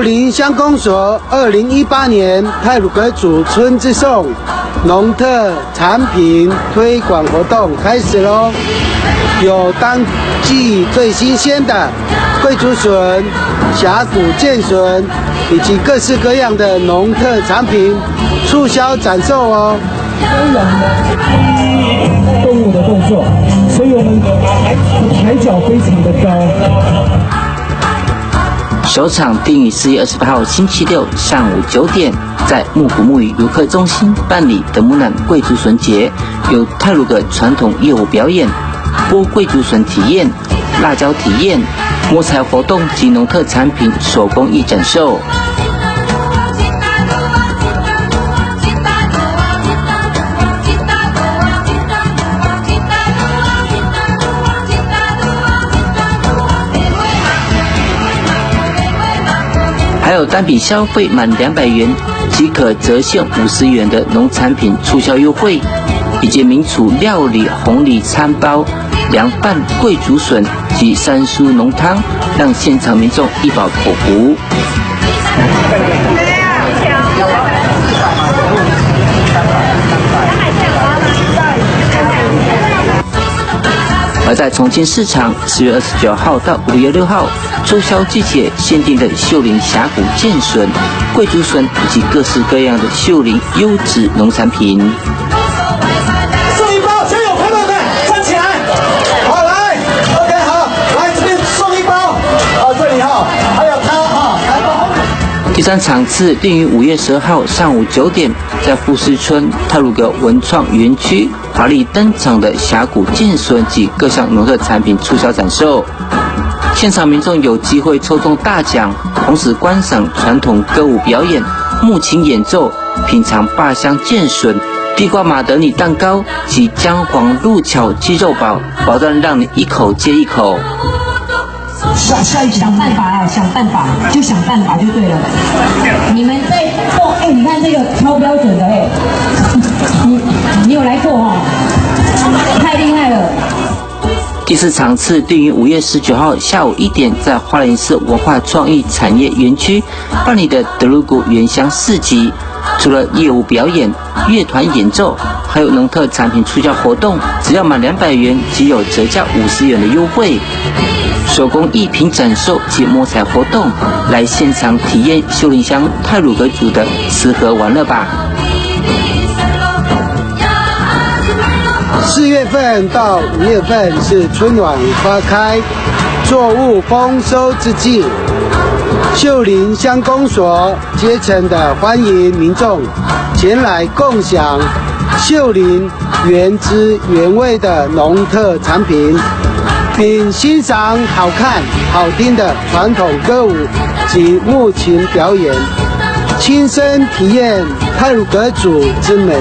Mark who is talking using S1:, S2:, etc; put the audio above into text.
S1: 秀林乡公所2018年太鲁阁主春之颂农特产品推广活动开始喽！有当季最新鲜的桂竹笋、峡谷剑笋，以及各式各样的农特产品促销展售哦。
S2: 动物的动作，所以我们抬脚非常的高。
S3: 首场定于4月28号星期六上午9点，在木古木鱼游客中心办理德姆南桂竹笋节，有太鲁阁传统业务表演、剥桂竹笋体验、辣椒体验、摸彩活动及农特产品手工艺展售。还有单笔消费满200元即可折现50元的农产品促销优惠，以及民厨料理红礼餐包、凉拌桂竹笋及三蔬浓汤，让现场民众一饱口福。而在重庆市场，4月29号到5月6号，促销季节限定的秀林峡谷剑笋、桂竹笋以及各式各样的秀林优质农产品。
S2: 送一包，先有朋友的站起来，好来 ，OK 好，来这边送一包，这里哈，还有他哈，来到后面。
S3: 第3场次定于5月12号上午9点，在富士村太鲁阁文创园区华丽登场的峡谷剑笋及各项农特产品促销展售。现场民众有机会抽中大奖，同时观赏传统歌舞表演、木琴演奏、品尝坝香剑笋、地瓜马德里蛋糕及姜黄鹿巧鸡肉堡，保证让你一口接一口。
S4: 想办法啊，想办法就想办法就对了。你们在做，你看这个超标准的你有来过哦，太厉害了。
S3: 第4场次定于5月19号下午1点，在花莲市文化创意产业园区办理的德鲁古原乡市集，除了业务表演、乐团演奏，还有农特产品促销活动，只要满200元即有折价50元的优惠。手工艺品展售及摸彩活动，来现场体验秀林乡太鲁阁族的吃喝玩乐吧。
S1: 4月份到5月份是春暖花开、作物丰收之际，秀林乡公所竭诚的欢迎民众前来共享秀林原汁原味的农特产品，并欣赏好看好听的传统歌舞及木琴表演，亲身体验太鲁阁族之美。